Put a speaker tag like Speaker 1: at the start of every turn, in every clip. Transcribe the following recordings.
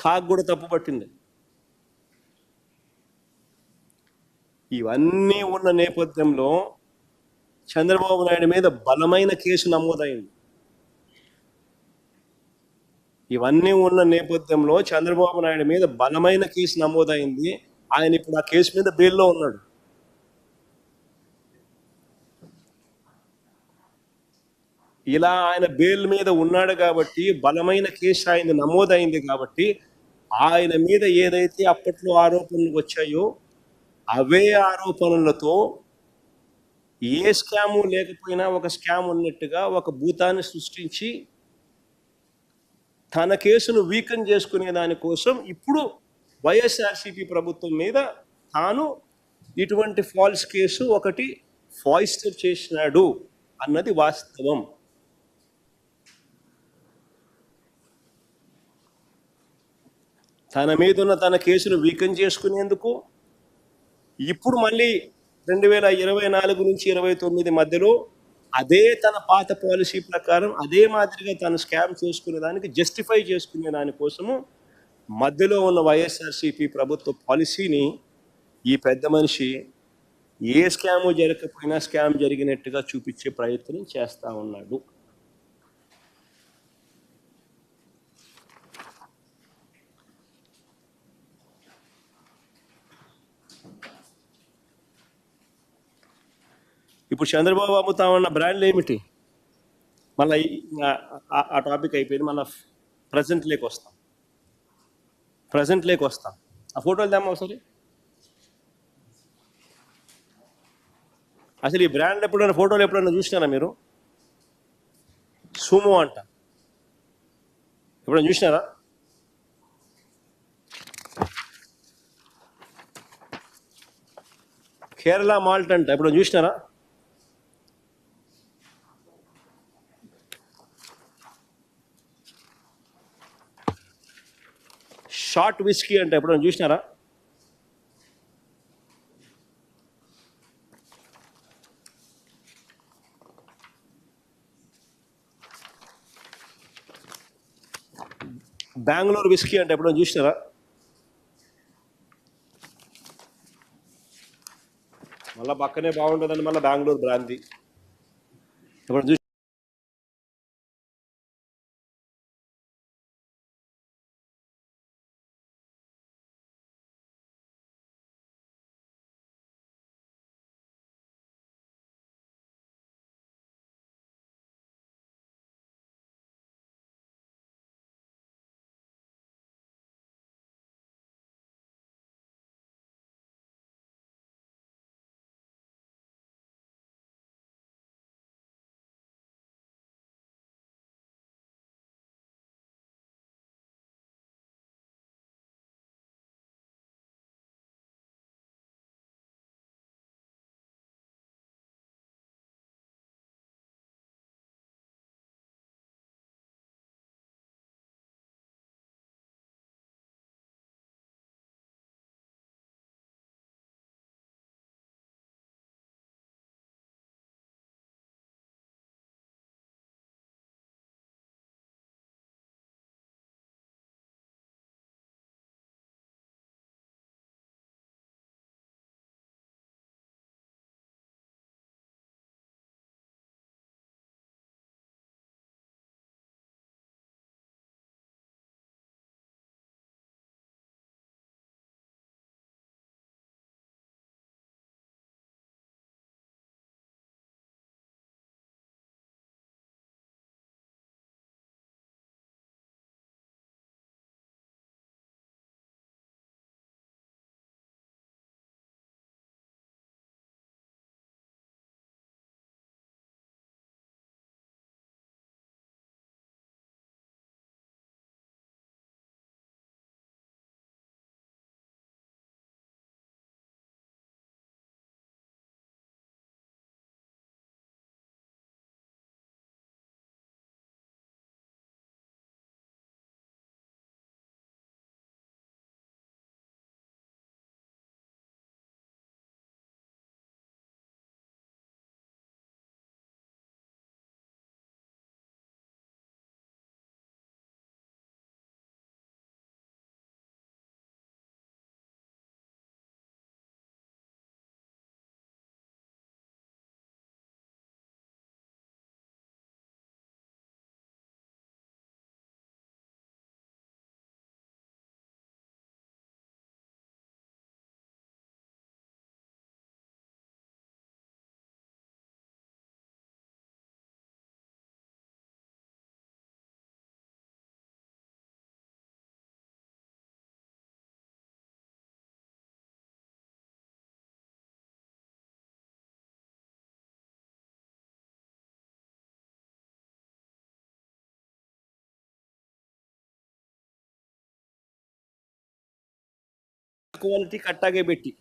Speaker 1: కాకు కూడా తప్పు పట్టింది. ఇవన్నీ ఉన్న నేపథ్యంలో చంద్రబాబు నాయుడు మీద బలమైన కేసు నమోదైంది. ఇవన్నీ ఉన్న నేపథ్యంలో చంద్రబాబు నాయుడు మీద బలమైన కేసు నమోదైంది. ఆయన ఇప్పుడు ఆ కేసు మీద బెయిల్లో ఉన్నాడు. ఇలా ఆయన బెయిల్ మీద ఉన్నాడు కాబట్టి, బలమైన కేసు ఆయన నమోదైంది కాబట్టి, ఆయన మీద ఏదైతే అప్పట్లో ఆరోపణలు వచ్చాయో అవే ఆరోపణలతో ఏ స్కాము లేకపోయినా ఒక స్కామ్ ఉన్నట్టుగా ఒక భూతాన్ని సృష్టించి తన కేసును వీకన్ చేసుకునే దానికోసం ఇప్పుడు వైఎస్ఆర్సీపీ ప్రభుత్వం మీద తాను ఇటువంటి ఫాల్స్ కేసు ఒకటి ఫాయిస్టర్ చేసినాడు అన్నది వాస్తవం. తన మీద ఉన్న తన కేసును వీకన్ చేసుకునేందుకు ఇప్పుడు మళ్ళీ 2024 నుంచి 29 మధ్యలో అదే తన పాత పాలసీ ప్రకారం అదే మాదిరిగా తను స్కామ్ చేసుకునే దానికి జస్టిఫై చేసుకునే దానికోసము మధ్యలో ఉన్న వైఎస్ఆర్సీపీ ప్రభుత్వ పాలసీని ఈ పెద్ద మనిషి ఏ స్కాము జరగకపోయినా స్కామ్ జరిగినట్టుగా చూపించే ప్రయత్నం చేస్తూ ఉన్నాడు. ఇప్పుడు చంద్రబాబు అమ్ముతా ఉన్న బ్రాండ్లు ఏమిటి? మళ్ళీ ఆ టాపిక్ అయిపోయింది. మళ్ళీ ప్రజెంట్లోకి వస్తాం. ఆ ఫోటోలు తెమ్మ ఒకసారి. అసలు ఈ బ్రాండ్ ఫోటోలు ఎప్పుడైనా చూసినారా మీరు? సుమో అంట, ఎప్పుడైనా చూసినారా? కేరళ మాల్ట్ అంట, ఎప్పుడైనా చూసినారా? షార్ట్ విస్కీ అంటే ఎప్పుడైనా చూసినారా? బెంగళూరు విస్కీ అంటే ఎప్పుడైనా చూసినారా? మళ్ళీ పక్కనే బాగుంటుందని మళ్ళీ బెంగళూరు బ్రాంతి ఎప్పుడైనా క్వాలిటీ కట్టాగే పెట్టి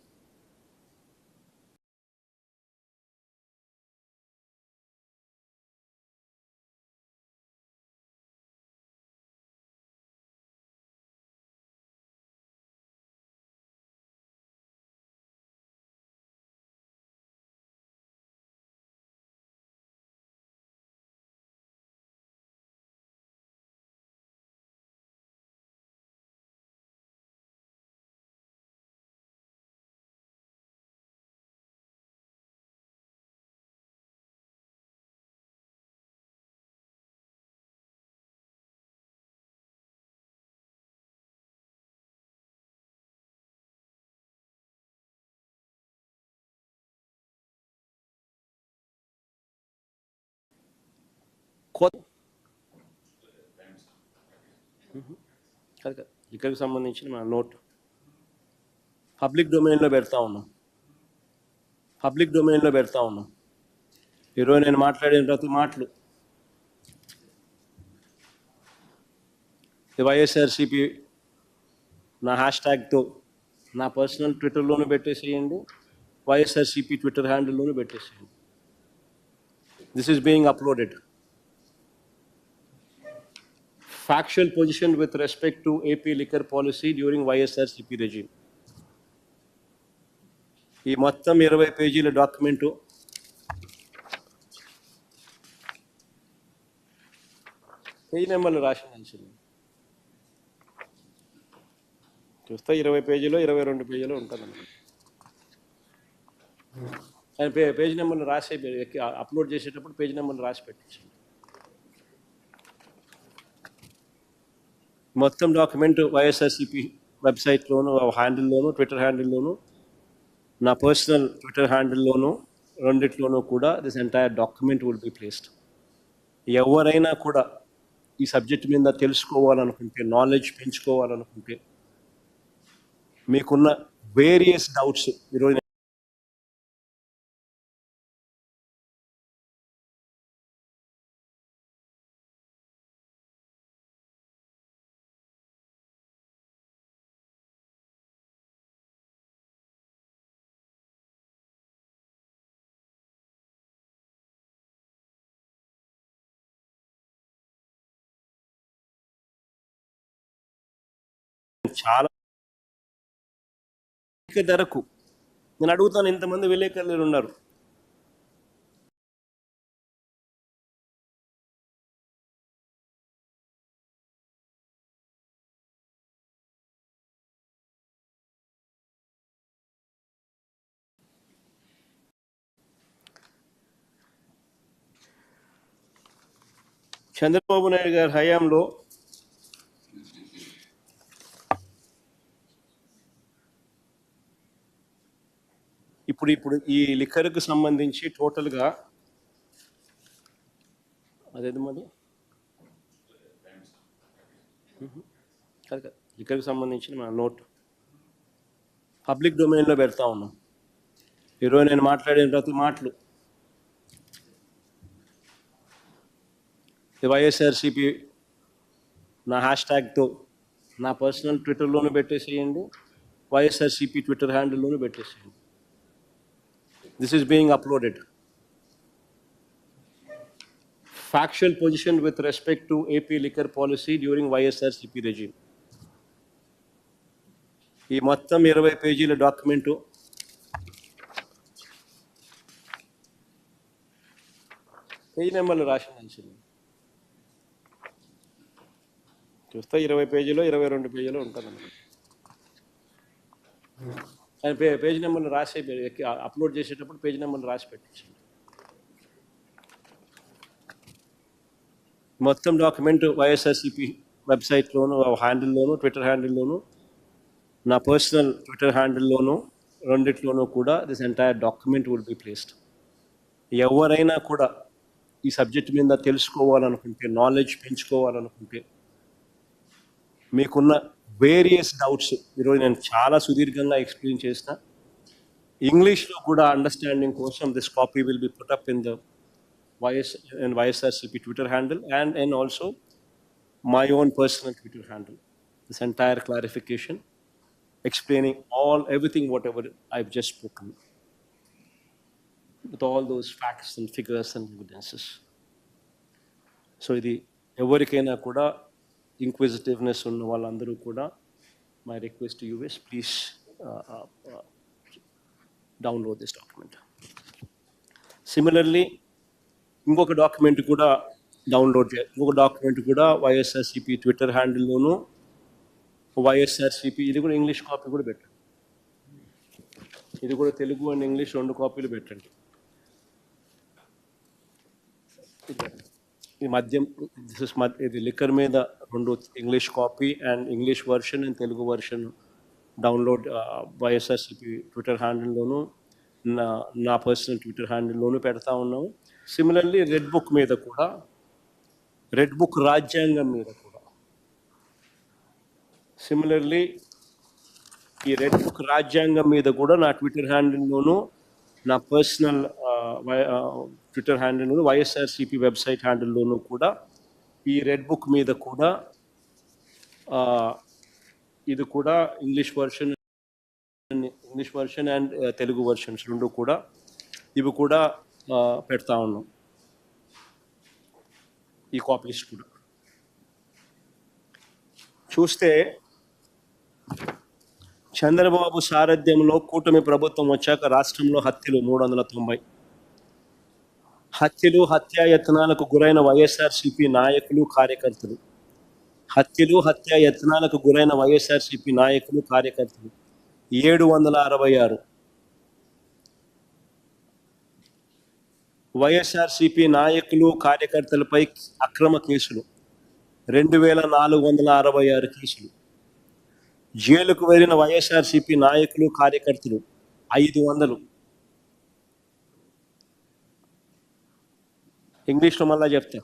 Speaker 1: ఇక్కడికి సంబంధించిన మన నోట్ పబ్లిక్ డొమైన్లో పెడతా ఉన్నాం. ఈరోజు నేను మాట్లాడిన ప్రతి మాటలు వైఎస్ఆర్సీపీ నా హ్యాష్ ట్యాగ్తో నా పర్సనల్ ట్విట్టర్లోనూ పెట్టేసేయండి, వైఎస్ఆర్సీపీ ట్విట్టర్ హ్యాండిల్లోనూ పెట్టేసేయండి. This is being uploaded. Factual position with respect to AP liquor policy during YSRCP regime. ఈ మొత్తం 20 పేజీల డాక్యుమెంటు పేజీ నెంబర్లు రాసిన చూస్తే 20 పేజీలో 22 పేజీలో ఉంటుంది. కానీ పేజీ నెంబర్లు రాసి అప్లోడ్ చేసేటప్పుడు పేజీ నెంబర్లు రాసి పెట్టించండి. మొత్తం డాక్యుమెంట్ వైఎస్ఆర్సీపీ వెబ్సైట్లోను హ్యాండిల్లోను ట్విట్టర్ హ్యాండిల్లోను నా పర్సనల్ ట్విట్టర్ హ్యాండిల్లోను రెండిట్లోనూ కూడా this entire document will be placed. ఎవరైనా కూడా ఈ సబ్జెక్ట్ మీద తెలుసుకోవాలనుకుంటే, నాలెడ్జ్ పెంచుకోవాలనుకుంటే, మీకున్న వేరియస్ డౌట్స్ ఈరోజు చాలా ధరకు నేను అడుగుతాను, ఇంతమంది విలేకరులు ఉన్నారు, చంద్రబాబు నాయుడు గారి హయాంలో ఇప్పుడు ఈ లిక్కర్కు సంబంధించి టోటల్గా అదేది మరి లిక్కర్కు సంబంధించిన మన నోట్ పబ్లిక్ డొమైన్లో పెడతా ఉన్నాం. ఈరోజు నేను మాట్లాడిన ప్రతి మాటలు వైఎస్ఆర్సీపీ నా హ్యాష్ ట్యాగ్తో నా పర్సనల్ ట్విట్టర్లోనూ పెట్టేసేయండి, వైఎస్ఆర్సీపీ ట్విట్టర్ హ్యాండిల్లోనూ పెట్టేసేయండి. This is being uploaded. Factual position with respect to AP liquor policy during YSRCP regime. ఈ మొత్తం 20 పేజీల డాక్యుమెంటు పేజీ నెంబర్లు రాసిన చూస్తే 20 పేజీలో 22 పేజీలో ఉంటుంది. కానీ పేజీ నెంబర్లు రాసి అప్లోడ్ చేసేటప్పుడు పేజీ నెంబర్లు రాసి పెట్టించండి. మొత్తం డాక్యుమెంట్ వైఎస్ఆర్సీపీ వెబ్సైట్లోను హ్యాండిల్లోను ట్విట్టర్ హ్యాండిల్లోను నా పర్సనల్ ట్విట్టర్ హ్యాండిల్లోను రెండిట్లోనూ కూడా this entire document will be placed. ఎవరైనా కూడా ఈ సబ్జెక్ట్ మీద తెలుసుకోవాలనుకుంటే, నాలెడ్జ్ పెంచుకోవాలనుకుంటే, మీకున్న వేరియస్ డౌట్స్ ఈరోజు నేను చాలా సుదీర్ఘంగా ఎక్స్ప్లెయిన్ చేసిన, ఇంగ్లీష్లో కూడా అండర్స్టాండింగ్ కోసం this copy will be put up in the YSRCP Twitter handle and also my own personal Twitter handle. This entire clarification explaining everything whatever I've just spoken, with all those facts and figures and evidences. So ఇది ఎవరికైనా కూడా inquisitiveness ఉన్న వాళ్ళందరూ కూడా my request to you is please download this document. Similarly, ఇంకొక document కూడా download చేయాలి. ఇంకొక డాక్యుమెంట్ కూడా వైఎస్ఆర్సీపీ ట్విట్టర్ హ్యాండిల్లోను వైఎస్ఆర్సీపీ, ఇది కూడా ఇంగ్లీష్ కాపీ కూడా పెట్టండి. ఇది కూడా తెలుగు అండ్ ఇంగ్లీష్ 2 కాపీలు పెట్టండి. ఈ మద్యం ఇది లిక్కర్ మీద 2 English copy and English version and Telugu version download YSRCP Twitter హ్యాండిల్లోను నా పర్సనల్ ట్విట్టర్ హ్యాండిల్లోనూ పెడతా ఉన్నాము. సిమిలర్లీ రెడ్ బుక్ మీద కూడా, రెడ్ బుక్ రాజ్యాంగం మీద కూడా, సిమిలర్లీ ఈ రెడ్ బుక్ రాజ్యాంగం మీద కూడా నా ట్విట్టర్ హ్యాండిల్లోనూ, నా పర్సనల్ ట్విట్టర్ హ్యాండిల్లోనూ, వైఎస్ఆర్సీపీ వెబ్సైట్ హ్యాండిల్లోనూ కూడా ఈ రెడ్ బుక్ మీద కూడా ఇది కూడా English version and Telugu versions 2 కూడా ఇవి కూడా పెడతా ఉన్నాం. ఈ కాపీస్ కూడా చూస్తే చంద్రబాబు సారథ్యంలో కూటమి ప్రభుత్వం వచ్చాక రాష్ట్రంలో హత్యలు 390, హత్యలు హత్యాయత్నాలకు గురైన వైఎస్ఆర్సీపీ నాయకులు కార్యకర్తలు, హత్యలు హత్యాయత్నాలకు గురైన వైఎస్ఆర్సీపీ నాయకులు కార్యకర్తలు 766, వైఎస్ఆర్సీపీ నాయకులు కార్యకర్తలపై అక్రమ కేసులు 2466 కేసులు, జైలుకు వెళ్ళిన వైఎస్ఆర్సీపీ నాయకులు కార్యకర్తలు 500. ఇంగ్లీష్లో మళ్ళా చెప్తా.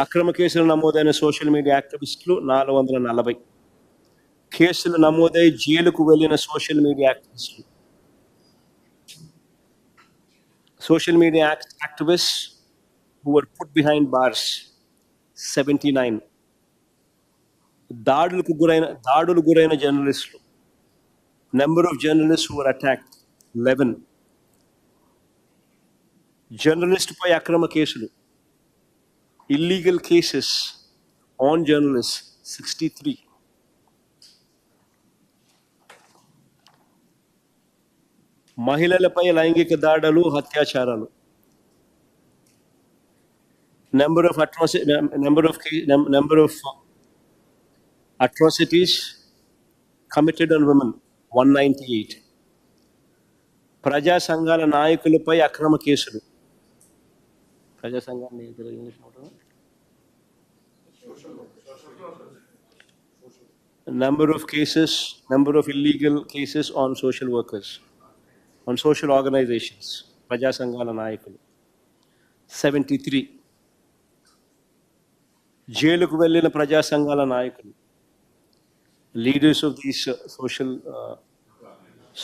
Speaker 1: అక్రమ కేసులు నమోదైన సోషల్ మీడియా యాక్టివిస్టులు 440, కేసులు నమోదై జైలుకు వెళ్ళిన సోషల్ మీడియా యాక్టివిస్టులు, social media activists who were put behind bars 79, దాడులు గురైన జర్నలిస్టులు, number of journalists who were attacked 11, journalist పై అక్రమ కేసులు, illegal cases on journalists 63, మహిళలపై లైంగిక దాడులు అత్యాచారాలు, number of atrocities committed on women 198, ప్రజా సంఘాల నాయకులపై అక్రమ కేసులు, ప్రజా సంఘాన్ని number of illegal cases on social workers, on social organizations, ప్రజా సంఘాల నాయకులు 73, జైలుకు వెళ్ళిన ప్రజా సంఘాల నాయకులు, leaders of these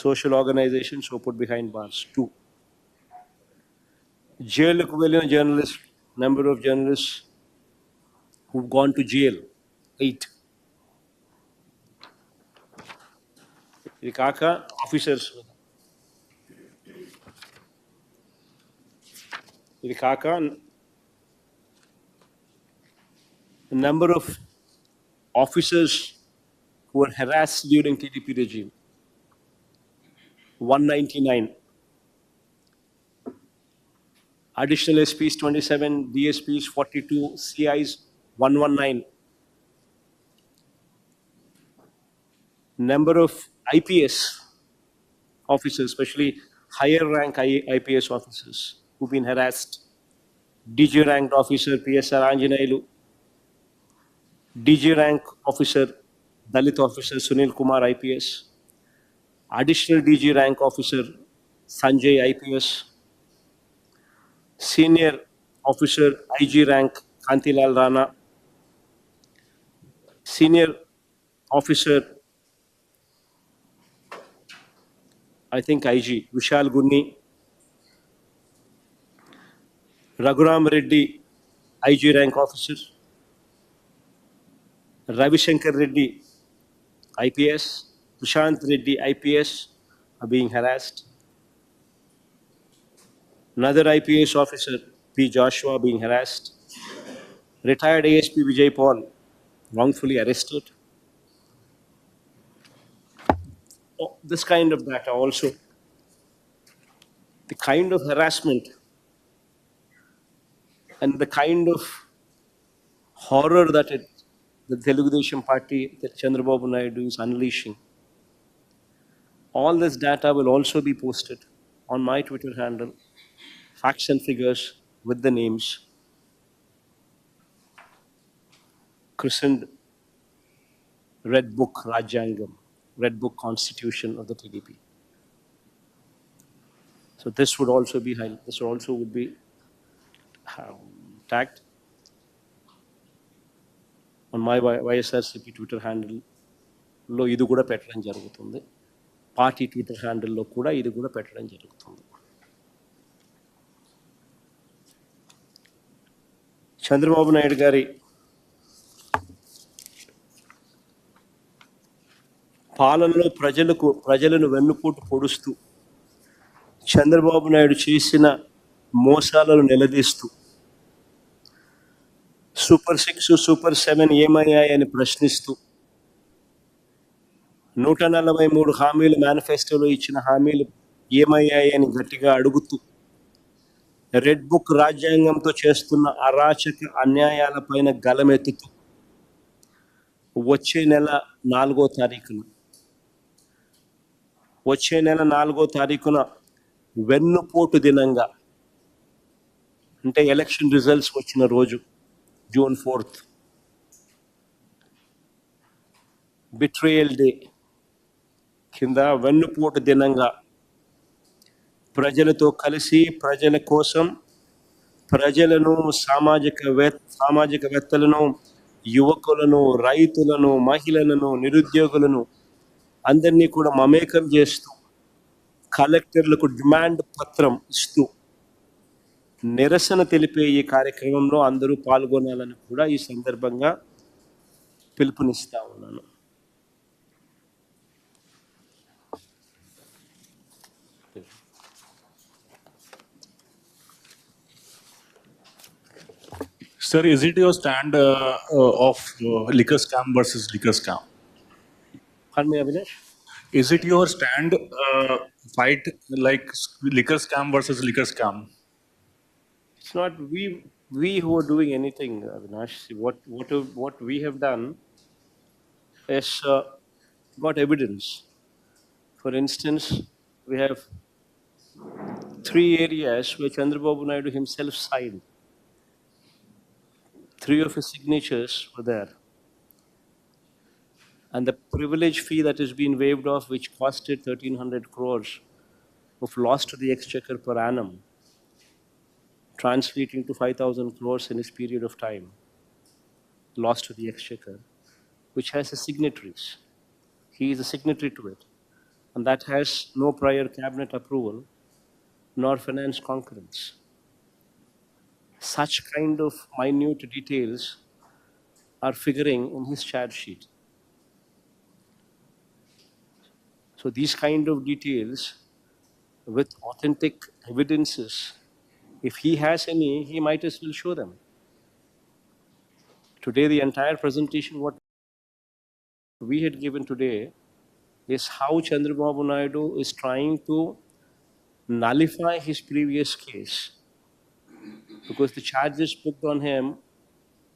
Speaker 1: social organizations who put behind bars 2, జైలుకు వెళ్ళిన journalists, number of journalists who've gone to jail 8. ఇది కాక ఆఫీసర్స్, ఇది కాక number of officers who were harassed during TDP regime 199, additional SPs 27, DSPs 42, CIs 119, number of IPS officers, especially higher rank IPS officers who've been harassed, DG ranked officer PSR Anjaneyulu, DG rank officer Dalit officer Sunil Kumar IPS, additional DG rank officer Sanjay IPS, senior officer IG rank Kantilal Rana, senior officer, I think IG, Vishal Gunni, Raghuram Reddy, IG rank officer, Ravi Shankar Reddy, IPS, Prashant Reddy, IPS, are being harassed. Another IPS officer, P. Joshua, being harassed. Retired ASP Vijay Paul, wrongfully arrested. Oh, this kind of data also. The kind of harassment and the kind of horror that the Telugu Desam party, that Chandrababu Naidu is unleashing. All this data will also be posted on my Twitter handle, facts and figures with the names, christened Red Book Rajangam, Red Book Constitution of the TDP. So this would also be tagged on my YSRCP Twitter handle. Lo idu kuda petradam jarugutundi. Party Twitter handle lo kuda idu kuda petradam jarugutundi. Chandrababu Naidu gari పాలనలో ప్రజలను వెన్నుపోటు పొడుస్తూ చంద్రబాబు నాయుడు చేసిన మోసాలను నిలదీస్తూ super 6 super 7 ఏమయ్యాయని ప్రశ్నిస్తూ 143 హామీలు మేనిఫెస్టోలో ఇచ్చిన హామీలు ఏమయ్యాయని గట్టిగా అడుగుతూ రెడ్ బుక్ రాజ్యాంగంతో చేస్తున్న అరాచక అన్యాయాలపైన గలమెత్తుతూ వచ్చే నెల 4వ తారీఖున వెన్నుపోటు దినంగా, అంటే ఎలక్షన్ రిజల్ట్స్ వచ్చిన రోజు June 4th, బిట్రేయల్ డే కింద వెన్నుపోటు దినంగా ప్రజలతో కలిసి ప్రజల కోసం ప్రజలను, సామాజికవేత్తలను, యువకులను, రైతులను, మహిళలను, నిరుద్యోగులను అందరినీ కూడా మమేకం చేస్తూ కలెక్టర్లకు డిమాండ్ పత్రం ఇస్తూ నిరసన తెలిపే ఈ కార్యక్రమంలో అందరూ పాల్గొనాలని కూడా ఈ సందర్భంగా పిలుపునిస్తా ఉన్నాను.
Speaker 2: Sir, is it your stand of liquor scam versus liquor scam?
Speaker 1: Pardon me, Abhilash?
Speaker 2: Is it your stand fight like liquor scam versus liquor scam?
Speaker 1: It's not we who are doing anything, Avinash. What we have done is got evidence. For instance, we have 3 areas where Chandrababu Naidu himself signed. 3 of his signatures were there. And the privilege fee that has been waived off, which costed 1,300 crores of loss to the exchequer per annum, translating to 5,000 crores in this period of time, loss to the exchequer, which has his signatories. He is a signatory to it. And that has no prior cabinet approval, nor finance concurrence. Such kind of minute details are figuring in his charge sheet. So these kind of details with authentic evidences, if he has any, he might as well show them. Today, the entire presentation, what we had given today, is how Chandrababu Naidu is trying to nullify his previous case, because the charges put on him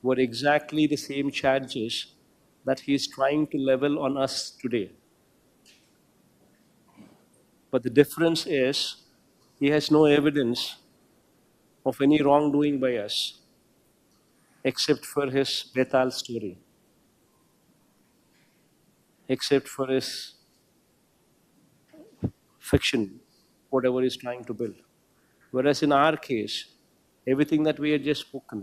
Speaker 1: were exactly the same charges that he is trying to level on us today. But the difference is he has no evidence of any wrongdoing by us, except for his Betal story, except for his fiction, whatever he's trying to build. Whereas in our case, everything that we had just spoken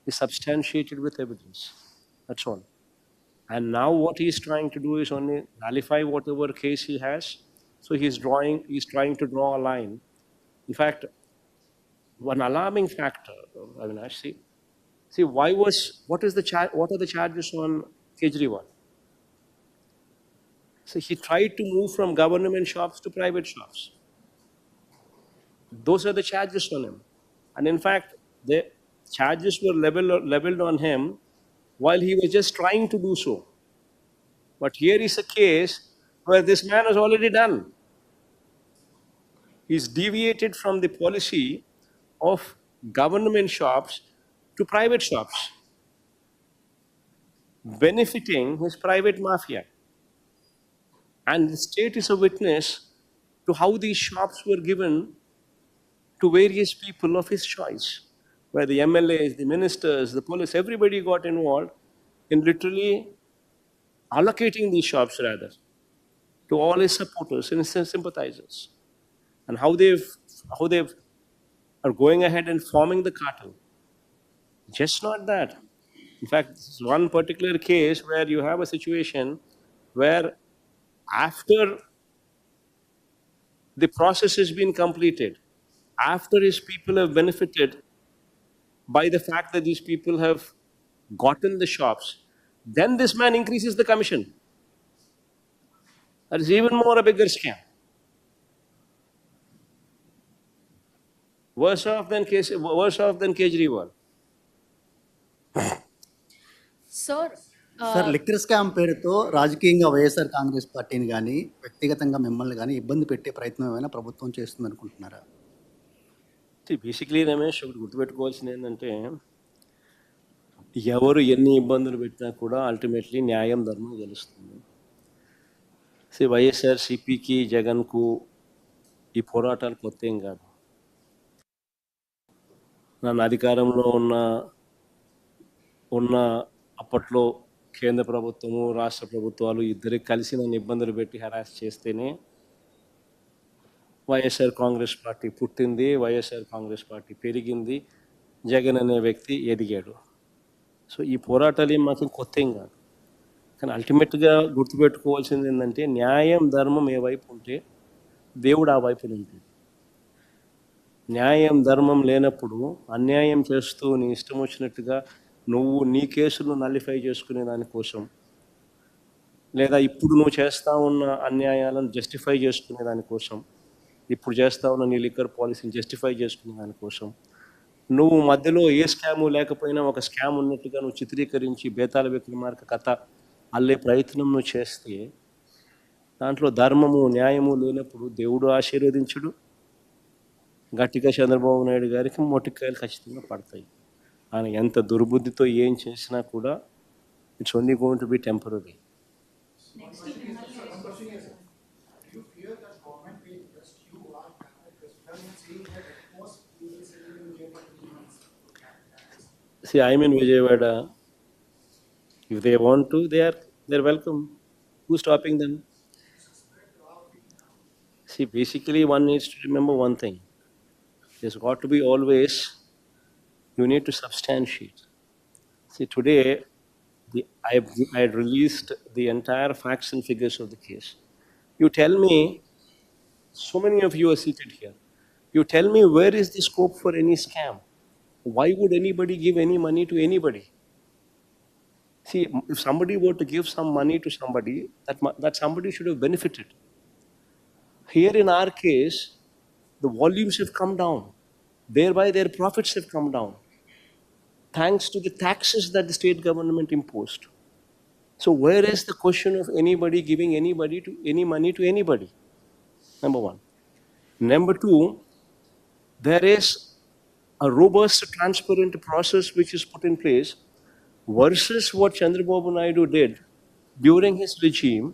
Speaker 1: is substantiated with evidence. That's all. And now what he's trying to do is only nullify whatever case he has. So he's trying to draw a line. In fact, one alarming factor, Avinash, see, what are the charges on Kejriwal? So he tried to move from government shops to private shops. Those are the charges on him. And in fact, the charges were leveled on him while he was just trying to do so. But here is a case where this man has already done. He's deviated from the policy of government shops to private shops, benefiting his private mafia. And the state is a witness to how these shops were given to various people of his choice, where the MLAs, the ministers, the police, everybody got involved in literally allocating these shops rather to all his supporters and his sympathizers, and how they are going ahead and forming the cartel. Just not that. In fact, this is one particular case where you have a situation where after the process has been completed, after his people have benefited by the fact that these people have gotten the shops, then this man increases the commission. That is even more a bigger scam. Worse off than Kejriwal.
Speaker 3: Sir
Speaker 4: sir liquor scam పేరుతో రాజకీయంగా వైఎస్ఆర్ కాంగ్రెస్ పార్టీని కానీ వ్యక్తిగతంగా మిమ్మల్ని కానీ ఇబ్బంది పెట్టే ప్రయత్నం ఏమైనా ప్రభుత్వం చేస్తుంది అనుకుంటున్నారా?
Speaker 1: బేసిక్లీ రమేష్, ఒకటి గుర్తుపెట్టుకోవాల్సింది ఏంటంటే, ఎవరు ఎన్ని ఇబ్బందులు పెట్టినా కూడా అల్టిమేట్లీ న్యాయం ధర్మం గెలుస్తుంది. వైఎస్ఆర్సీపీకి జగన్కు ఈ పోరాటాలు కొత్త ఏం కాదు. నన్ను అధికారంలో ఉన్న అప్పట్లో కేంద్ర ప్రభుత్వము రాష్ట్ర ప్రభుత్వాలు ఇద్దరికి కలిసి నన్ను ఇబ్బందులు పెట్టి హెరాస్ చేస్తేనే వైఎస్ఆర్ కాంగ్రెస్ పార్టీ పుట్టింది, వైఎస్ఆర్ కాంగ్రెస్ పార్టీ పెరిగింది, జగన్ అనే వ్యక్తి ఎదిగాడు. సో ఈ పోరాటాలు ఏం మాత్రం కొత్త ఏం కాదు. కానీ అల్టిమేట్గా గుర్తుపెట్టుకోవాల్సింది ఏంటంటే, న్యాయం ధర్మం ఏ వైపు ఉంటే దేవుడు ఆ వైపున ఉంటుంది. న్యాయం ధర్మం లేనప్పుడు అన్యాయం చేస్తూ నీ ఇష్టం వచ్చినట్టుగా నువ్వు నీ కేసును నల్లిఫై చేసుకునే దానికోసం, లేదా ఇప్పుడు నువ్వు చేస్తూ ఉన్న అన్యాయాలను జస్టిఫై చేసుకునే దానికోసం, ఇప్పుడు చేస్తూ ఉన్న నీ లిక్కర్ పాలసీని జస్టిఫై చేసుకునే దానికోసం, నువ్వు మధ్యలో ఏ స్కాము లేకపోయినా ఒక స్కామ్ ఉన్నట్టుగా నువ్వు చిత్రీకరించి బేతాల విక్రమార్క కథ అల్లే ప్రయత్నం నువ్వు చేస్తే, దాంట్లో ధర్మము న్యాయము లేనప్పుడు దేవుడు ఆశీర్వదించుడు. గట్టిగా చంద్రబాబు నాయుడు గారికి మొటికాయలు ఖచ్చితంగా పడతాయి. ఆయన ఎంత దుర్బుద్ధితో ఏం చేసినా కూడా it's only going to be temporary. See, I'm in Vijayawada. If they want to, they're welcome. Who's stopping them? See, basically one needs to remember one thing. There's got to be always, you need to substantiate. See, today I had released the entire facts and figures of the case. You tell me, so many of you are seated here, you tell me where is the scope for any scam? Why would anybody give any money to anybody? See, if somebody were to give some money to somebody, that somebody should have benefited. Here in our case, the volumes have come down. Thereby, their profits have come down, thanks to the taxes that the state government imposed. So where is the question of anybody giving any money to anybody? Number one. Number two, there is a robust, transparent process which is put in place versus what Chandrababu Naidu did during his regime,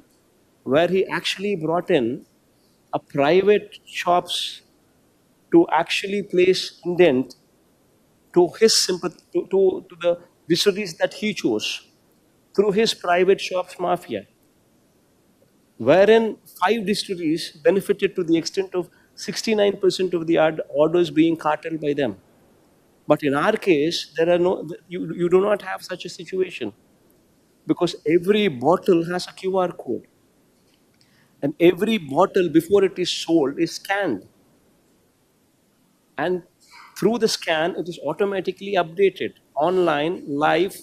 Speaker 1: where he actually brought in a private shops to actually place indent to his sympathy, to the distilleries that he chose through his private shops mafia, wherein 5 distilleries benefited to the extent of 69% of the orders being carteled by them. But in our case, you do not have such a situation. because every bottle has a QR code. And every bottle before it is sold is scanned. And through the scan, it is automatically updated online, live,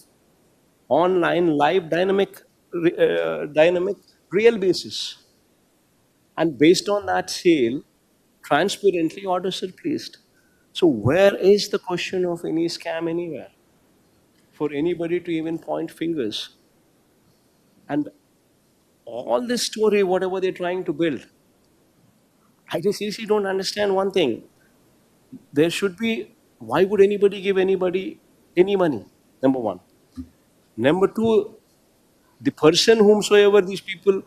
Speaker 1: dynamic, real basis. And based on that sale, transparently orders are placed. So where is the question of any scam anywhere? For anybody to even point fingers. And all this story, whatever they're trying to build, I just seriously don't understand one thing. There should be, why would anybody give anybody any money? Number one. Number two, the person whomsoever these people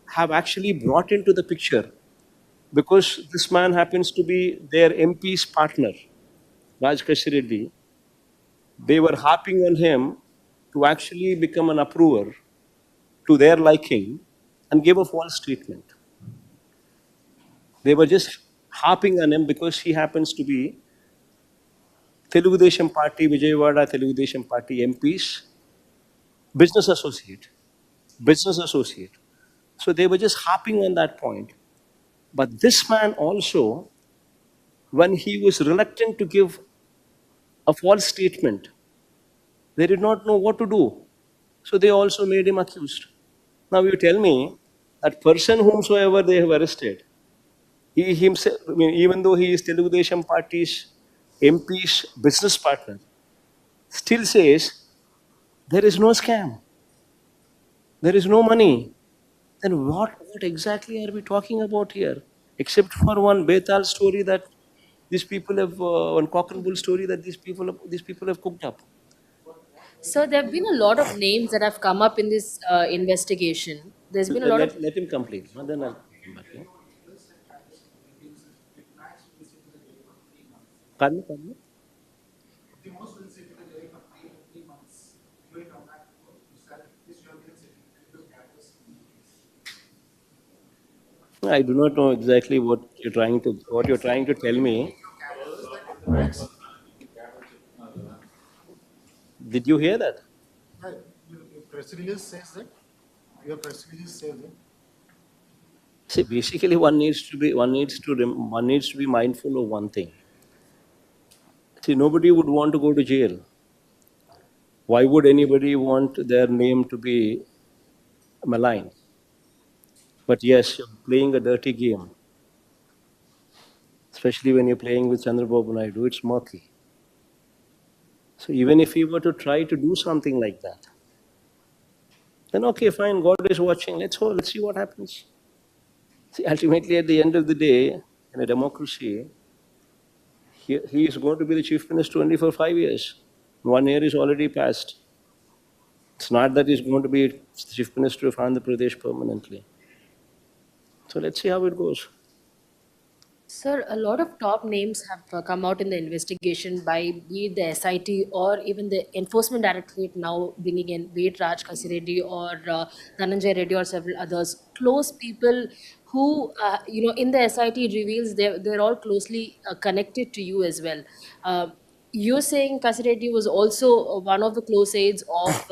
Speaker 1: have actually brought into the picture, because this man happens to be their MP's partner, Raj Reddy, they were harping on him to actually become an approver to their liking and gave a false statement. They were just harping on him because he happens to be Telugu Desam Party, Vijayawada Telugu Desam Party MP's business associate. Business associate. So they were just harping on that point. But this man also, when he was reluctant to give a false statement, they did not know what to do. So they also made him accused. Now you tell me, that person whomsoever they have arrested, he himself, I mean, even though he is Telugu Desam Party's MP's business partner, still says there is no scam, there is no money. Then what exactly are we talking about here? Except for one Betal story that these people have, one cock and bull story that these people have cooked up.
Speaker 3: So there have been a lot of names that have come up in this investigation. There's been a lot of.
Speaker 1: Let him complete, and then I'll come back. Yeah? Pardon me? I do not know exactly what you're trying to tell me. Did you hear that?
Speaker 5: Your press release says that. Your press release says that.
Speaker 1: See, basically, one needs to be mindful of one thing. See, nobody would want to go to jail. Why would anybody want their name to be maligned? But yes, you're playing a dirty game. Especially when you're playing with Chandrababu Naidu, it's murky. So even if he were to try to do something like that, then okay, fine, God is watching. Let's see what happens. See, ultimately, at the end of the day, in a democracy, he is going to be the chief minister only for 5 years. 1 year is already passed. It's not that he's going to be chief minister of Andhra Pradesh permanently. So let's see how it goes.
Speaker 3: Sir, a lot of top names have come out in the investigation by be it the SIT or even the Enforcement Directorate now bringing in be it Raj Reddy or Dhananjay Reddy or several others. Close people who, in the SIT reveals they're all closely connected to you as well. You're saying Kasireddy was also one of the close aides of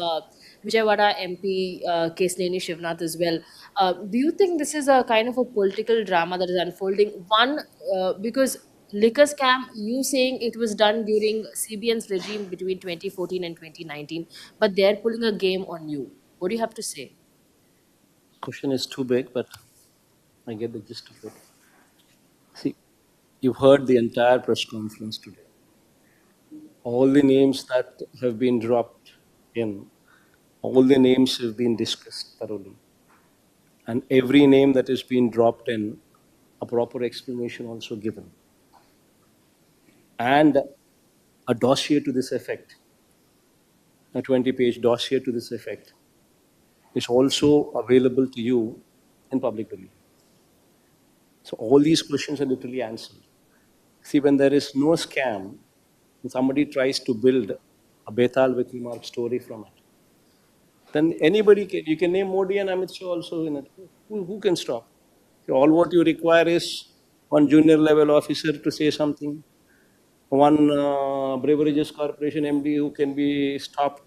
Speaker 3: Vijayawada MP Kesleni Shivnath as well. Do you think this is a kind of a political drama that is unfolding? One, because liquor scam, you saying it was done during CBN's regime between 2014 and 2019, but they're pulling a game on you. What do you have to say?
Speaker 1: Question is too big, but I get the gist of it. See, you've heard the entire press conference today. All the names that have been dropped in, all the names have been discussed thoroughly. And every name that has been dropped in, a proper explanation also given. And a dossier to this effect, a 20-page dossier to this effect, is also available to you in public domain. So all these questions are literally answered. See, when there is no scam, and somebody tries to build a Betal Wikimark story from it, then anybody can, you can name Modi and Amit Shah also in it. Who can stop? All what you require is one junior level officer to say something, one Beverages Corporation MD who can be stopped,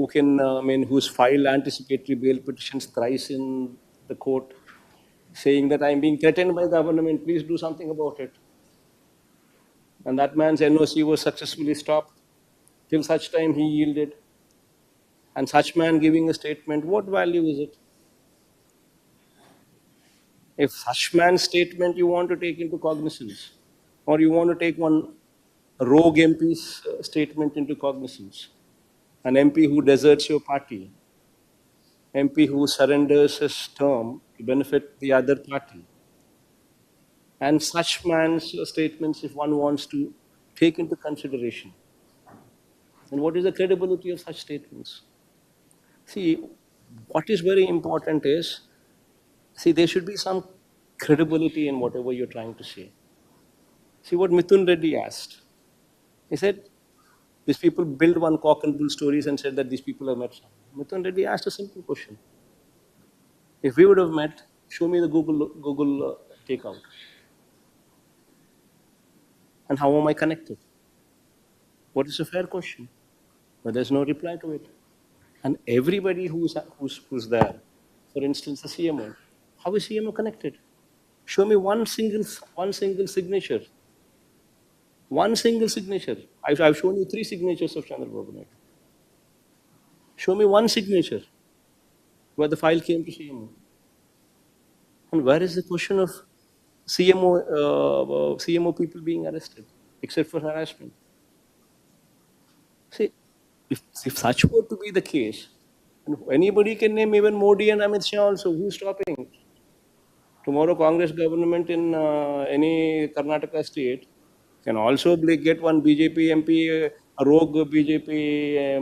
Speaker 1: who can, who's filed anticipatory bail petitions thrice in the court, saying that I'm being threatened by government, please do something about it. And that man's NOC was successfully stopped till such time he yielded. And such man giving a statement, what value is it? If such man's statement you want to take into cognizance, or you want to take one rogue MP's statement into cognizance, an MP who deserts your party, MP who surrenders his term to benefit the other party, and such man's statements, if one wants to take into consideration, then what is the credibility of such statements? See, what is very important is, see, there should be some credibility in whatever you're trying to say. See what Mithun Reddy asked. He said, these people built one cock and bull stories and said that these people have met someone. Mithun Reddy asked a simple question. If we would have met, show me the Google takeout. And how am I connected? What is a fair question? But there's no reply to it. And everybody who's there, for instance, the CMO, how is CMO connected? Show me one single signature. One single signature. I've shown you 3 signatures of Chandrababu Naidu. Show me one signature where the file came to CMO. And where is the question of CMO people being arrested, except for harassment? See, if such were to be the case, and anybody can name even Modi and Amit Shah also, who's stopping? Tomorrow, Congress government in any Karnataka state can also get one BJP MP, a rogue BJP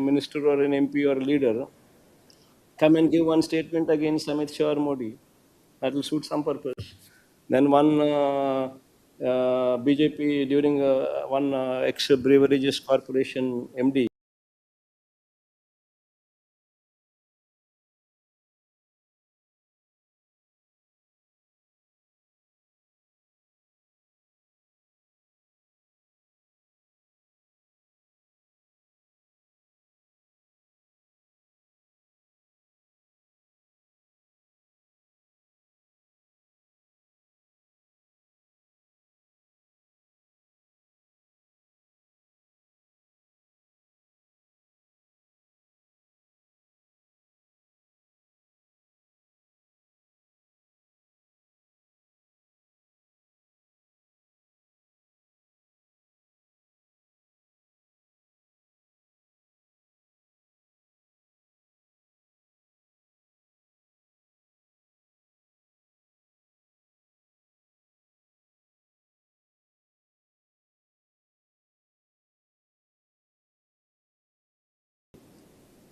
Speaker 1: minister or an MP or a leader, come and give one statement against Amit Shah or Modi. That will suit some purpose. Then one BJP during one ex-Beverages Corporation MD,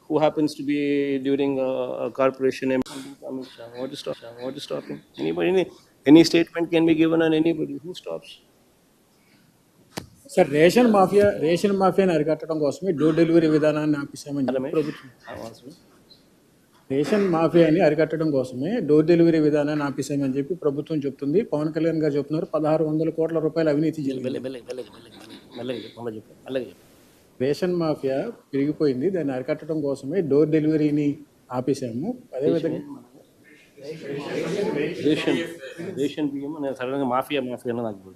Speaker 1: who happens to be during a corporation MD, Amit Shah. What is stopping? Anybody? Any statement can be given on anybody. Who stops?
Speaker 6: Sir ration మాఫియాని అరికట్టడం కోసమే door delivery విధానాన్ని ఆపేసామని చెప్పి ప్రభుత్వం ration మాఫియాని అరికట్టడం కోసమే door delivery విధానాన్ని ఆపేసామని చెప్పి ప్రభుత్వం చెప్తుంది. పవన్ కళ్యాణ్ గారు చెప్తున్నారు 1600 కోట్ల రూపాయల అవినీతి జరిగింది. రేషన్ మాఫియా పెరిగిపోయింది, దాన్ని అరికట్టడం కోసమే డోర్ డెలివరీని ఆపేసాము. అదేవిధంగా
Speaker 1: రేషన్ బియ్యం సడన్గా మాఫియా నాకు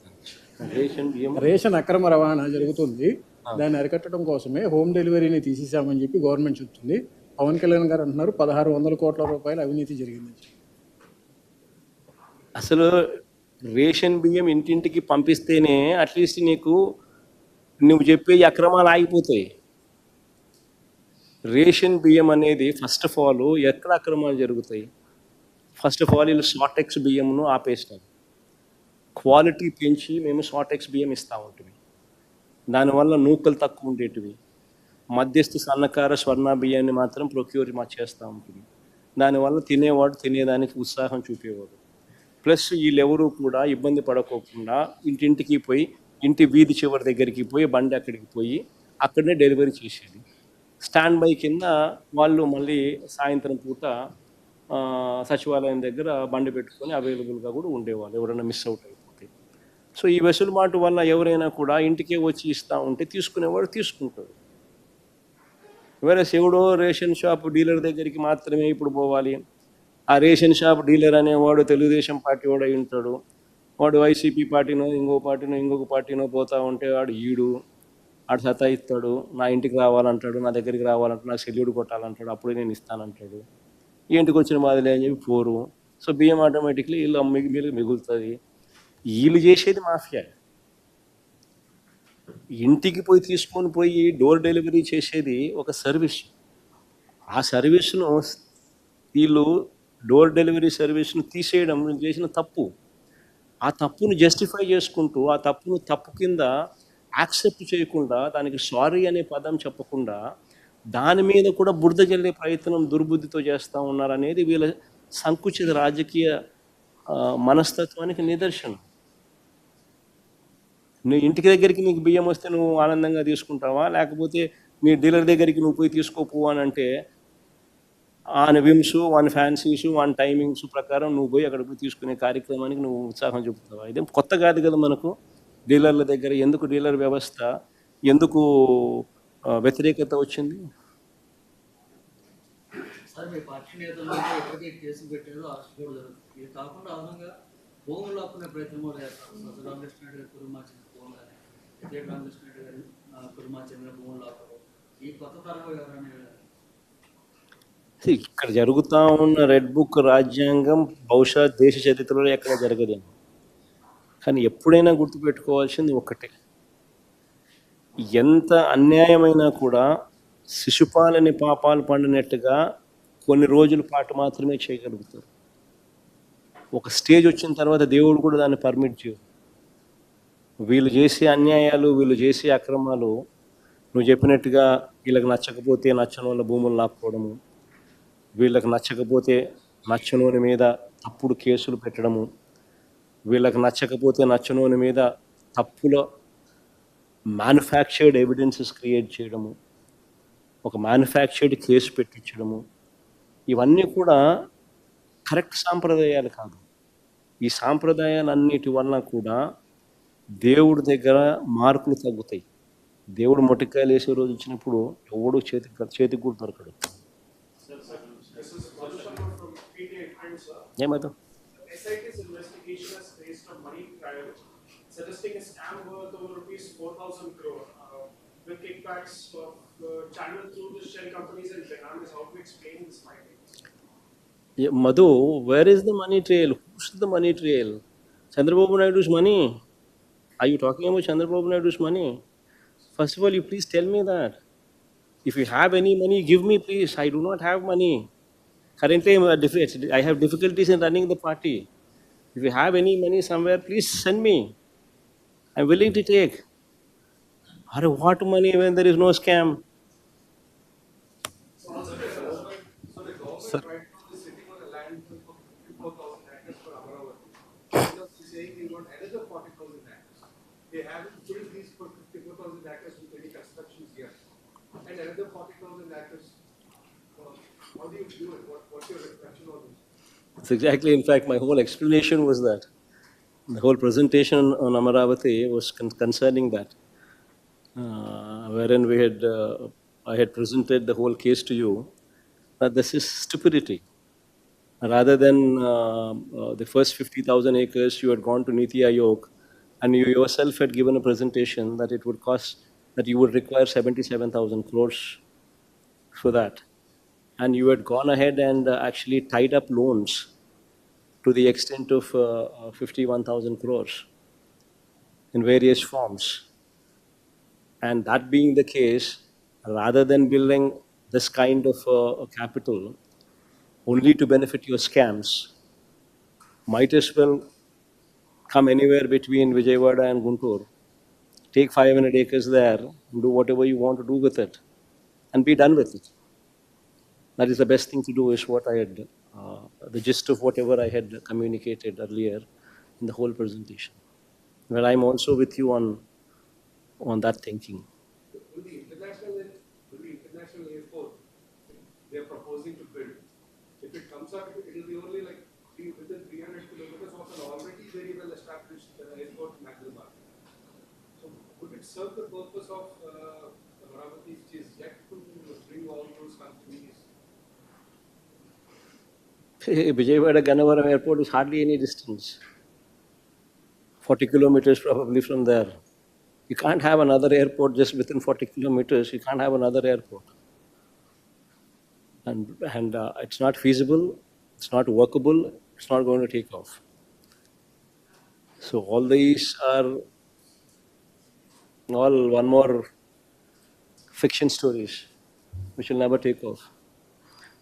Speaker 6: రేషన్ అక్రమ రవాణా జరుగుతుంది, దాన్ని అరికట్టడం కోసమే హోమ్ డెలివరీని తీసేసామని చెప్పి గవర్నమెంట్ చెప్తుంది. పవన్ కళ్యాణ్ గారు అంటున్నారు 1600 కోట్ల రూపాయల అవినీతి జరిగిందని.
Speaker 1: అసలు రేషన్ బియ్యం ఇంటింటికి పంపిస్తేనే అట్లీస్ట్ నువ్వు చెప్పే అక్రమాలు ఆగిపోతాయి. రేషన్ బియ్యం అనేది ఫస్ట్ ఆఫ్ ఆల్ ఎక్కడ అక్రమాలు జరుగుతాయి? ఫస్ట్ ఆఫ్ ఆల్ వీళ్ళు షార్టెక్స్ బియ్యంను ఆపేస్తారు. క్వాలిటీ పెంచి మేము షార్టెక్స్ బియ్యం ఇస్తూ ఉంటుంది. దానివల్ల నూకలు తక్కువ ఉండేటివి, మధ్యస్థ సన్నకార స్వర్ణ బియ్యాన్ని మాత్రం ప్రొక్యూర్ చేస్తూ ఉంటుంది. దానివల్ల తినేవాడు తినేదానికి ఉత్సాహం చూపేవాడు. ప్లస్ వీళ్ళెవరూ కూడా ఇబ్బంది పడకోకుండా ఇంటింటికి పోయి, ఇంటి వీధి చివరి దగ్గరికి పోయి, బండి అక్కడికి పోయి అక్కడనే డెలివరీ చేసేది. స్టాండ్ బై కింద వాళ్ళు మళ్ళీ సాయంత్రం పూట సచివాలయం దగ్గర బండి పెట్టుకొని అవైలబుల్గా కూడా ఉండేవాళ్ళు, ఎవరైనా మిస్ అవుట్ అయిపోతే. సో ఈ వెసులుబాటు వల్ల ఎవరైనా కూడా ఇంటికే వచ్చి ఇస్తూ ఉంటే తీసుకునేవాడు తీసుకుంటాడు. వేరే ఎవడో రేషన్ షాప్ డీలర్ దగ్గరికి మాత్రమే ఇప్పుడు పోవాలి. ఆ రేషన్ షాప్ డీలర్ అనేవాడు తెలుగుదేశం పార్టీ వాడు అయి ఉంటాడు. వాడు వైసీపీ పార్టీనో ఇంకొక పార్టీనో పోతా ఉంటే ఆడు సతాయిస్తాడు. నా ఇంటికి రావాలంటాడు, నా దగ్గరికి రావాలంటాడు, నాకు సెల్యూడ్ కొట్టాలంటాడు, అప్పుడే నేను ఇస్తానంటాడు. ఈ ఇంటికి వచ్చిన మాదిలే అని చెప్పి పోరు. సో బియ్యం ఆటోమేటిక్లీ వీళ్ళు మిగులుతుంది. వీళ్ళు చేసేది మాఫియా. ఇంటికి పోయి తీసుకొని పోయి డోర్ డెలివరీ చేసేది ఒక సర్వీస్. ఆ సర్వీస్ను వీళ్ళు డోర్ డెలివరీ సర్వీస్ను తీసేయడం చేసిన తప్పు. ఆ తప్పును జస్టిఫై చేసుకుంటూ ఆ తప్పును తప్పు కింద యాక్సెప్ట్ చేయకుండా దానికి సారీ అనే పదం చెప్పకుండా దాని మీద కూడా బురద జల్లే ప్రయత్నం దుర్బుద్ధితో చేస్తూ ఉన్నారనేది వీళ్ళ సంకుచిత రాజకీయ మనస్తత్వానికి నిదర్శనం. నువ్వు ఇంటికి దగ్గరికి నీకు బియ్యం వస్తే నువ్వు ఆనందంగా తీసుకుంటావా, లేకపోతే నీ డీలర్ దగ్గరికి నువ్వు పోయి తీసుకోపో అని అంటే వాని విమ్స్, వాని ఫ్యాన్సీస్, వాని టైమింగ్స్ ప్రకారం నువ్వు పోయి అక్కడ పోయి తీసుకునే కార్యక్రమానికి నువ్వు ఉత్సాహం చూపుతావా? ఇదేం కొత్త కాదు కదా మనకు. డీలర్ల దగ్గర ఎందుకు డీలర్ వ్యవస్థ, ఎందుకు వ్యతిరేకత వచ్చింది?
Speaker 7: సార్ మీ పార్టీ నేతలు ఎప్పటికీ కేసులు పెట్టారు, అరెస్ట్ కూడా జరుగుతుంది. ఇది కాకుండా అదనంగా భూములు లాక్కునే ప్రయత్నం కూడా చేస్తారు. రామకృష్ణ రెడ్డి గారు కురుమార్చిన భూములు కానీ, రామకృష్ణ రెడ్డి గారు కురుమార్చిన భూములు లాక్కరు. ఈ కొత్త తరహా ఎవరైనా
Speaker 1: ఇక్కడ జరుగుతూ ఉన్న రెడ్ బుక్ రాజ్యాంగం బహుశా దేశ చరిత్రలో ఎక్కడ జరగదేమో. కానీ ఎప్పుడైనా గుర్తుపెట్టుకోవాల్సింది ఒక్కటే, ఎంత అన్యాయమైనా కూడా శిశుపాలని పాపాలు పండినట్టుగా కొన్ని రోజుల పాటు మాత్రమే చేయగలుగుతారు. ఒక స్టేజ్ వచ్చిన తర్వాత దేవుడు కూడా దాన్ని పర్మిట్ చేయరు. వీళ్ళు చేసే అన్యాయాలు, వీళ్ళు చేసే అక్రమాలు నువ్వు చెప్పినట్టుగా వీళ్ళకి నచ్చకపోతే నచ్చని వాళ్ళ భూములు లాక్కోవడము, వీళ్ళకి నచ్చకపోతే నచ్చనోని మీద తప్పుడు కేసులు పెట్టడము, వీళ్ళకి నచ్చకపోతే నచ్చనోని మీద తప్పుల మ్యానుఫ్యాక్చర్డ్ ఎవిడెన్సెస్ క్రియేట్ చేయడము, ఒక మ్యానుఫ్యాక్చర్డ్ కేసు పెట్టించడము, ఇవన్నీ కూడా కరెక్ట్ సాంప్రదాయాలు కాదు. ఈ సాంప్రదాయాలన్నిటి వలన కూడా దేవుడి దగ్గర మార్కులు తగ్గుతాయి. దేవుడు మొట్టికాయలు వేసే రోజు వచ్చినప్పుడు ఎవడు చేతికి కూడా దొరకడు. ఏమవుతా
Speaker 8: SIT's investigation has traced a money trial suggesting a scam worth over rupees 4,000 crore with kickbacks channeled through the shell companies in Jagan. Is how to explain this finding?
Speaker 1: Madhu, where is the money trail? Who's the money trail? Chandrababu Naidu's money? Are you talking about Chandrababu Naidu's money? First of all, you please tell me that. If you have any money, give me please. I do not have money. Currently, I have difficulties in running the party. If you have any money somewhere, please send me. I'm willing to take. What money when there is no scam?
Speaker 8: So the government right now is sitting on a land for 54,000 acres for Amaravati. They're saying they want another 40,000 acres. They haven't filled these for 54,000 acres with any constructions yet. And another 40,000 acres. How do you do it? What's your reflection on this?
Speaker 1: It's exactly, in fact, my whole explanation was that. The whole presentation on Amaravati was concerning that, wherein I had presented the whole case to you, that this is stupidity. Rather than the first 50,000 acres, you had gone to Niti Aayog, and you yourself had given a presentation that it would cost, that you would require 77,000 crores for that. And you had gone ahead and actually tied up loans to the extent of 51,000 crores in various forms. And that being the case, rather than building this kind of capital only to benefit your scams, might as well come anywhere between Vijayawada and Guntur, take 500 acres there, and do whatever you want to do with it, and be done with it. That is the best thing to do, is what I had, the gist of whatever I had communicated earlier in the whole presentation. Well, I'm also with you on that thinking.
Speaker 8: Will the international airport they are proposing to build, if it comes up, it will be only like within 300 kilometers of an already very well established airport in Hyderabad. So would it serve the purpose of Amaravati, which is yet to bring all
Speaker 1: Vijayawada Gannavaram Airport is hardly any distance. 40 kilometers probably from there. You can't have another airport just within 40 kilometers. You can't have another airport. And it's not feasible. It's not workable. It's not going to take off. So all these are all one more fiction stories which will never take off.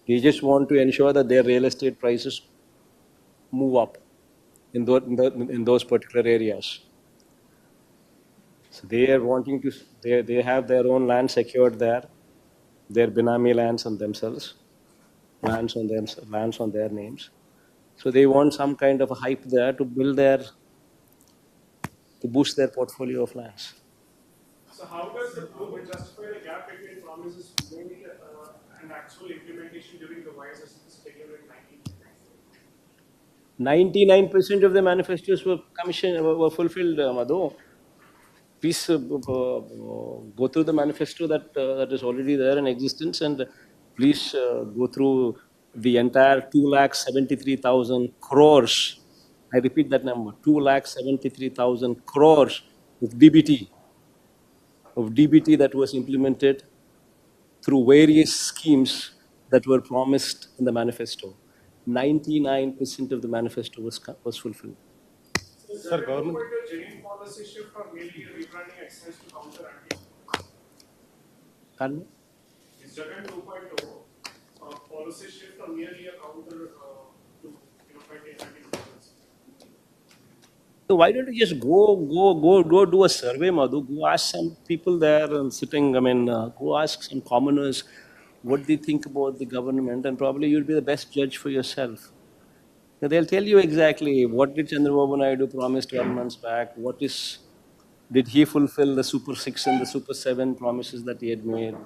Speaker 1: They just want to ensure that their real estate prices move up in those particular areas. So they are wanting to, they have their own land secured there, their Binami lands on themselves, lands on their names. So they want some kind of a hype there to boost their portfolio of lands.
Speaker 9: So how does the government justify the gap between promises made and actual implementation during the YSRCP schedule in 19?
Speaker 1: 99% of the manifestos were fulfilled, Madhu. Please go through the manifesto that is already there in existence, and please go through the entire 2,73,000 crores. I repeat that number, 2,73,000 crores of DBT that was implemented through various schemes that were promised in the manifesto. 99% of the manifesto was fulfilled.
Speaker 9: Sir, government genuine policy shift or merely a rebranding exercise to counter anti?
Speaker 1: Pardon me?
Speaker 9: Is Jagan 2.0 policy shift or merely a counter to fight anti-governance?
Speaker 1: So why don't you just go do a survey, Madhu? Go ask some people there and sitting. Go ask some commoners what they think about the government, and probably you'll be the best judge for yourself. They'll tell you exactly what did Chandrababu Naidu promise 12 months back. Did he fulfill the Super 6 and the Super 7 promises that he had made?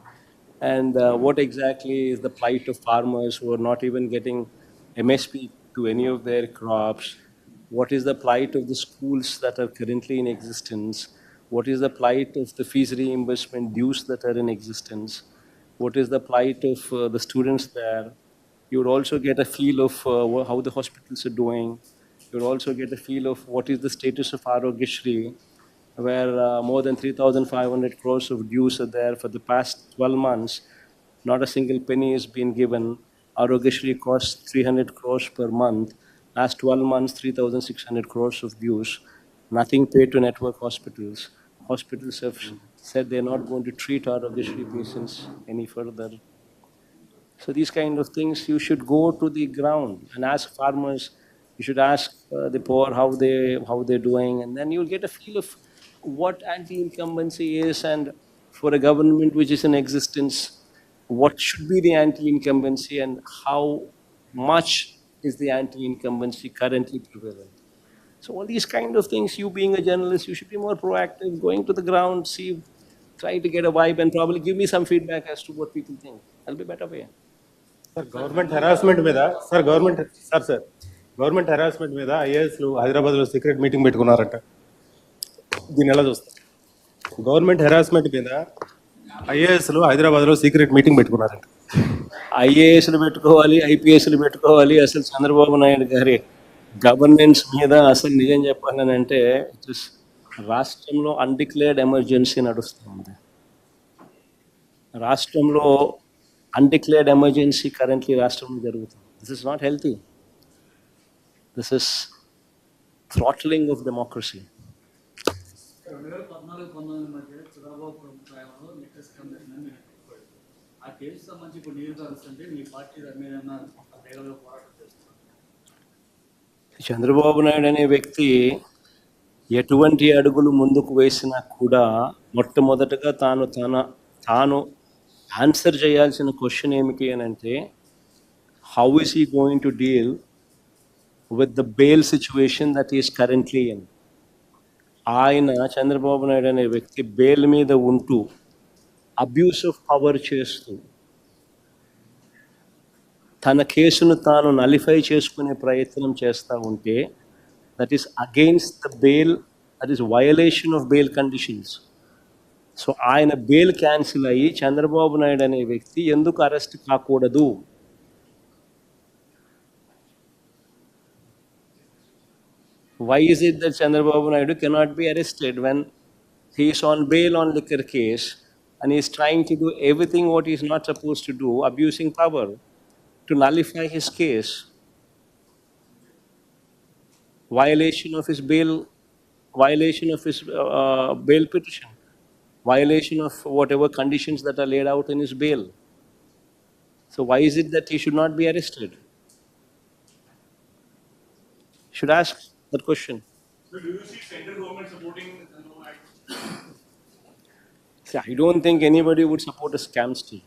Speaker 1: And what exactly is the plight of farmers who are not even getting MSP to any of their crops? What is the plight of the schools that are currently in existence? What is the plight of the fees reimbursement dues that are in existence? What is the plight of the students there? You would also get a feel of how the hospitals are doing. You would also get a feel of what is the status of Arogyashri, where more than 3,500 crores of dues are there for the past 12 months. Not a single penny has been given. Arogyashri costs 300 crores per month. Last 12 months, 3,600 crores of dues. Nothing paid to network hospitals. Hospitals have said they're not going to treat Arogyashri patients any further. So these kind of things, you should go to the ground and ask farmers. You should ask the poor how they're doing, and then you'll get a feel of what anti-incumbency is, and for a government which is in existence, what should be the anti-incumbency and how much is the anti-incumbency currently prevalent. So all these kind of things, you being a journalist, you should be more proactive, going to the ground, try to get a vibe, and probably give me some feedback as to what people think. That'll be a better way.
Speaker 10: Sir government harassment మీద ఐఏఎస్లు హైదరాబాద్లో secret meeting పెట్టుకున్నారట. దీన్ని ఎలా చూస్తారు? Government harassment మీద ఐఏఎస్లు హైదరాబాద్లో secret meeting పెట్టుకున్నారట.
Speaker 1: ఐఏఎస్లు పెట్టుకోవాలి, ఐపీఎస్లు పెట్టుకోవాలి. అసలు చంద్రబాబు నాయుడు గారి గవర్నెన్స్ మీద అసలు నిజం చెప్పాలనంటే రాష్ట్రంలో అన్డిక్లేర్డ్ ఎమర్జెన్సీ నడుస్తుంది. రాష్ట్రంలో undeclared emergency currently రాష్ట్రంలో జరుగుతుంది. This is not healthy. This is throttling of democracy.
Speaker 7: 2014-19 మధ్య చంద్రబాబు ప్రభుత్వంలో లిక్కర్ కమిషన్ అని ఆ కేసు సంబంధించి ఇప్పుడు నియోజకవర్గంటే మీ పార్టీ రమేనా వేగంగా పోరాటం చేస్తున్నారు.
Speaker 1: చంద్రబాబు నాయుడు అనే వ్యక్తి ఎటువంటి అడుగులు ముందుకు వేసినా కూడా మొట్టమొదటగా తాను ఆన్సర్ చేయాల్సిన క్వశ్చన్ ఏమిటి అని అంటే, how is he going to deal with the bail situation that is currently in. ఆయన చంద్రబాబు నాయుడు అనే వ్యక్తి బెయిల్ మీద ఉంటూ అబ్యూస్ ఆఫ్ పవర్ చేస్తూ తన కేసును తాను నలిఫై చేసుకునే ప్రయత్నం చేస్తూ ఉంటే, that is against the bail, that is violation of bail conditions. So ఆయన బెయిల్ క్యాన్సిల్ అయ్యి చంద్రబాబు నాయుడు అనే వ్యక్తి ఎందుకు అరెస్ట్ కాకూడదు? Why is it that Chandrababu Naidu cannot be arrested when he is on bail on liquor case and he is trying to do everything what he is not supposed to do, abusing power to nullify his case, violation of his bail, violation of his bail petition, violation of whatever conditions that are laid out in his bail. So why is it that he should not be arrested? Should ask that question.
Speaker 9: So do you see central government supporting no act?
Speaker 1: See, I don't think anybody would support a scam scheme.